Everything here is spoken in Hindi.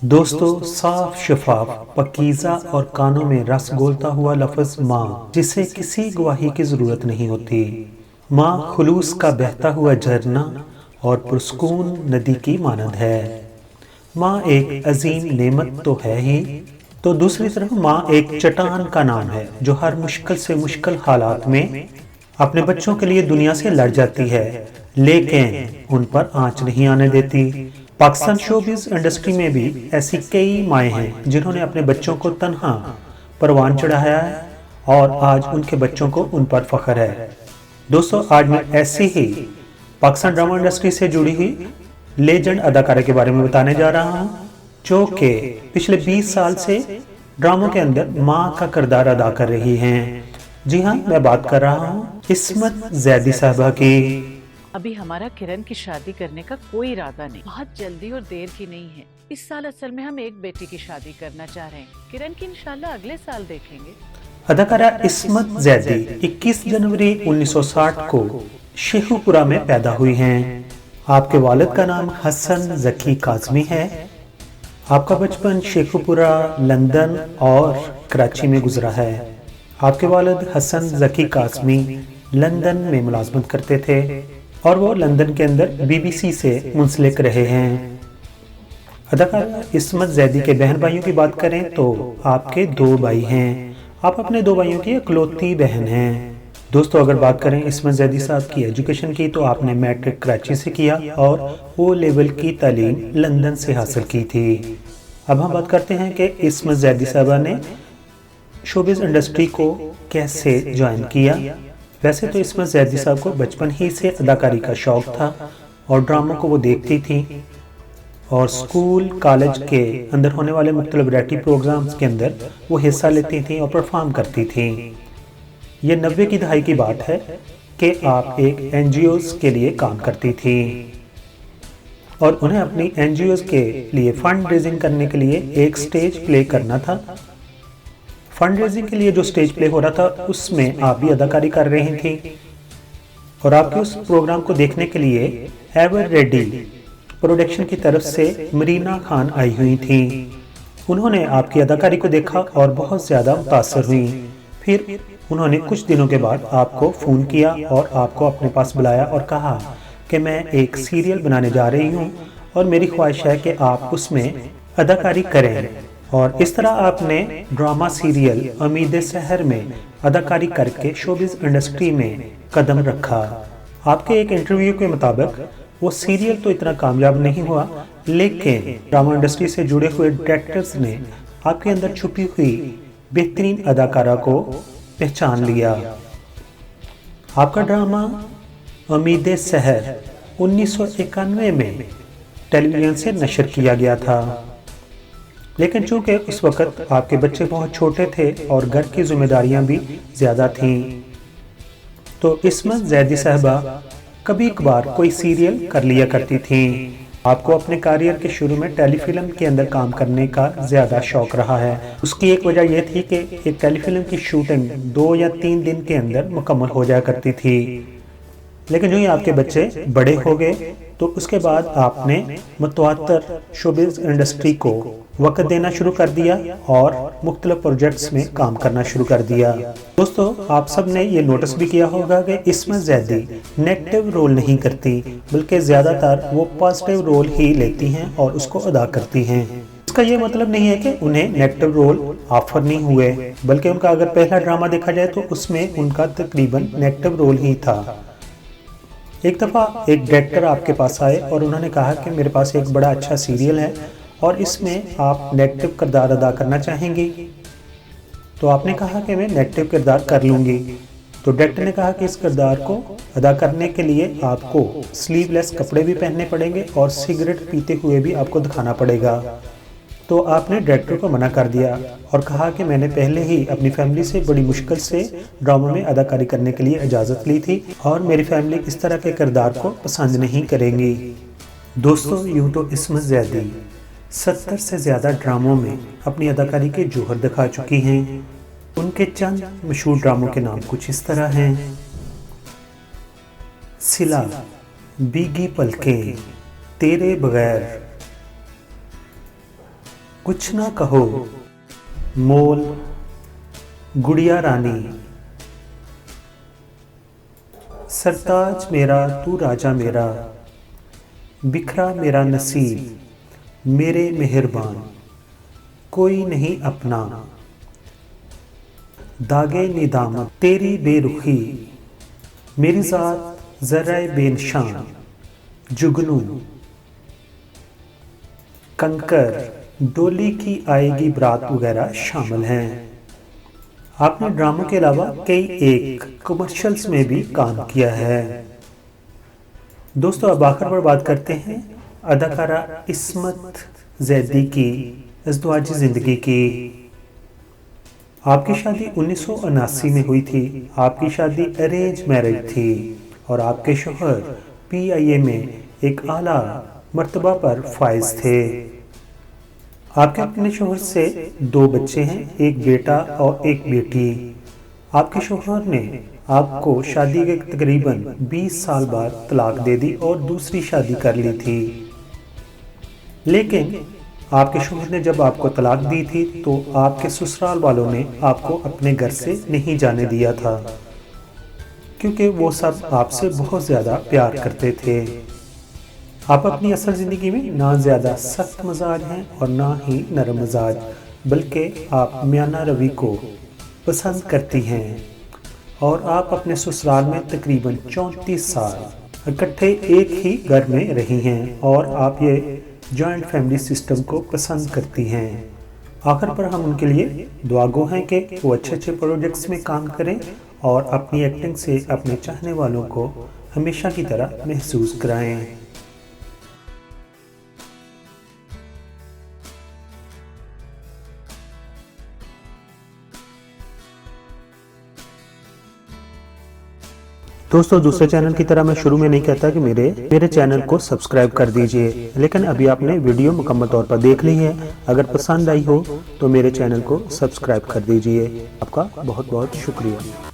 दोस्तों, साफ शफाफ पकीज़ा और कानों में रस घोलता हुआ लफ्ज़ माँ, जिसे किसी गवाही की ज़रूरत नहीं होती। माँ खुलूस का बहता हुआ झरना और पुरस्कून नदी की मानद है। माँ एक अजीम नेमत तो है ही, तो दूसरी तरफ माँ एक चट्टान का नाम है जो हर मुश्किल से मुश्किल हालात में अपने बच्चों के लिए दुनिया से लड़ जाती है, लेकिन उन पर आंच नहीं आने देती। पाकिस्तान शोबिज़ इंडस्ट्री में भी ऐसी कई माएँ हैं जिन्होंने अपने बच्चों को तन्हा परवान चढ़ाया है और आज उनके बच्चों को उन पर फख्र है। दोस्तों, आज मैं ऐसी ही पाकिस्तान ड्रामा इंडस्ट्री से जुड़ी हुई लेजेंड अदाकारा के बारे में बताने जा रहा हूँ, जो कि पिछले 20 साल से ड्रामों के अंदर माँ का किरदार अदा कर रही हैं। जी हाँ, मैं बात कर रहा हूँ इस्मत जैदी साहबा की। अभी हमारा किरण की शादी करने का कोई इरादा नहीं, बहुत जल्दी और देर की नहीं है। इस साल असल में हम एक बेटी की शादी करना चाह रहे हैं। किरण की इंशाल्लाह अगले साल देखेंगे। अदाकारा इस्मत जैदी 21 जनवरी 1960 को शेखुपुरा में पैदा हुई हैं। आपके वालिद का नाम हसन जकी काज़मी है। आपका बचपन शेखुपुरा, लंदन और कराची में गुजरा है। आपके वालिद हसन जकी काज़मी लंदन में मुलाजमत करते थे और वो लंदन के अंदर BBC से मुंसलिक रहे हैं। अदाकारा इस्मत जैदी के बहन भाइयों की बात करें तो आपके 2 भाई हैं। आप अपने 2 भाइयों की इकलौती बहन हैं। दोस्तों, अगर बात करें इस्मत जैदी साहब की एजुकेशन की, तो आपने मैट्रिक कराची से किया और O लेवल की तालीम लंदन से हासिल की थी। अब हम बात करते हैं कि इस्मत जैदी साहबा ने शोबिज़ इंडस्ट्री को कैसे ज्वाइन किया। वैसे तो इस्मत जैदी साहब को बचपन ही से अदाकारी का शौक़ था और ड्रामों को वो देखती थी और स्कूल कॉलेज के अंदर होने वाले मुख्तलिफ वैरायटी प्रोग्राम्स के अंदर वो हिस्सा लेती थी और परफॉर्म करती थी। ये 90 की दहाई की बात है कि आप एक NGOs के लिए काम करती थी और उन्हें अपनी NGOs के लिए फंड रेजिंग करने के लिए एक स्टेज प्ले करना था। फंड रेजिंग के लिए जो स्टेज प्ले हो रहा था उसमें आप भी अदाकारी कर रही थी और आपके उस प्रोग्राम को देखने के लिए एवर रेडी प्रोडक्शन की तरफ से मरीना खान आई हुई थी। उन्होंने आपकी अदाकारी को देखा और बहुत ज़्यादा मुतासर हुई। फिर उन्होंने कुछ दिनों के बाद आपको फ़ोन किया और आपको अपने पास बुलाया और कहा कि मैं एक सीरियल बनाने जा रही हूँ और मेरी ख्वाहिश है कि आप उसमें अदाकारी करें। और इस तरह आपने ड्रामा सीरियल उम्मीद सहर में अदाकारी करके शोबिज़ इंडस्ट्री में कदम रखा। आपके एक इंटरव्यू के मुताबिक वो सीरियल तो इतना कामयाब नहीं हुआ, लेकिन ड्रामा इंडस्ट्री से जुड़े हुए डायरेक्टर्स ने आपके अंदर छुपी हुई बेहतरीन अदाकारा को पहचान लिया। आपका ड्रामा उम्मीद सहर 1991 में टेलीविज़न से नशर किया गया था, लेकिन चूंकि उस वक़्त आपके बच्चे बहुत छोटे थे और घर की जिम्मेदारियां भी ज़्यादा थीं, तो इस्मत जैदी साहबा कभी कभार कोई सीरियल कर लिया करती थीं। आपको अपने करियर के शुरू में टेलीफिल्म के अंदर काम करने का ज़्यादा शौक़ रहा है। उसकी एक वजह यह थी कि एक टेलीफिल्म की शूटिंग 2 या 3 दिन के अंदर मुकम्मल हो जाया करती थी, लेकिन जो ही आपके बच्चे बड़े हो गए तो उसके बाद आपने मुतवातर शोबिज़ इंडस्ट्री को वक्त देना शुरू कर दिया और मुख्तलिफ प्रोजेक्ट्स में काम करना शुरू कर दिया। दोस्तों, आप सब ने ये नोटिस भी किया होगा कि इस्मत जैदी नेगेटिव रोल नहीं करती, बल्कि ज़्यादातर वो पॉजिटिव रोल ही लेती हैं और उसको अदा करती हैं। इसका ये मतलब नहीं है कि उन्हें नेगेटिव रोल ऑफर नहीं हुए, बल्कि उनका अगर पहला ड्रामा देखा जाए तो उसमें उनका तकरीबन नेगेटिव रोल ही था। एक दफ़ा एक डायरेक्टर आपके पास आए और उन्होंने कहा कि मेरे पास एक बड़ा अच्छा सीरियल है और इसमें आप नेगेटिव किरदार अदा करना चाहेंगी। तो आपने कहा कि मैं नेगेटिव किरदार कर लूँगी। तो डायरेक्टर ने कहा कि इस किरदार को अदा करने के लिए आपको स्लीवलेस कपड़े भी पहनने पड़ेंगे और सिगरेट पीते हुए भी आपको दिखाना पड़ेगा। तो आपने डायरेक्टर को मना कर दिया और कहा कि मैंने पहले ही अपनी फैमिली से बड़ी मुश्किल से ड्रामा में अदाकारी करने के लिए इजाज़त ली थी और मेरी फैमिली इस तरह के किरदार को पसंद नहीं करेंगी। दोस्तों, यूँ तो इस्मत जैदी 70 से ज़्यादा ड्रामों में अपनी अदाकारी के जौहर दिखा चुकी हैं। उनके चंद मशहूर ड्रामों के नाम कुछ इस तरह हैं: सिला, भीगी पलकें, तेरे बगैर, कुछ ना कहो, मोल, गुड़िया रानी, सरताज मेरा तू राजा मेरा, बिखरा मेरा नसीब, मेरे मेहरबान, कोई नहीं अपना, दागे निदामत, तेरी बेरुखी, मेरी ज़ात ज़राए बेनशान, जुगनू, कंकर, डोली की आएगी बारात वगैरह शामिल हैं। आपने ड्रामों के अलावा कई एक कमर्शियल्स में भी काम किया है। दोस्तों अब आखिर पर बात करते हैं अदाकारा इस्मत जैदी की अज़दवाजी ज़िंदगी की। आपकी शादी 1979 में हुई थी। आपकी शादी अरेंज मैरिज थी और आपके शौहर PIA में एक आला मर्तबा पर फाइज थे। आपके अपने शौहर से 2 बच्चे हैं, एक बेटा और एक बेटी। आपके शौहर ने आपको शादी के तकरीबन 20 साल बाद तलाक दे दी और दूसरी शादी कर ली थी। लेकिन आपके शौहर ने जब आपको तलाक दी थी तो आपके ससुराल वालों ने आपको अपने घर से नहीं जाने दिया था, क्योंकि वो सब आपसे बहुत ज़्यादा प्यार करते थे। आप अपनी असल ज़िंदगी में ना ज़्यादा सख्त मिजाज हैं और ना ही नरम मिजाज, बल्कि आप मियाना रवि को पसंद करती हैं और आप अपने ससुराल में तकरीबन 34 साल इकट्ठे एक ही घर में रही हैं और आप ये जॉइंट फैमिली सिस्टम को पसंद करती हैं। आखिर पर हम उनके लिए दुआगो हैं कि वो अच्छे प्रोजेक्ट्स में काम करें और अपनी एक्टिंग से अपने चाहने वालों को हमेशा की तरह महसूस कराएं। दोस्तों दूसरे चैनल की तरह मैं शुरू में नहीं कहता कि मेरे चैनल को सब्सक्राइब कर दीजिए, लेकिन अभी आपने वीडियो मुकम्मल तौर पर देख ली है। अगर पसंद आई हो तो मेरे चैनल को सब्सक्राइब कर दीजिए। आपका बहुत बहुत शुक्रिया।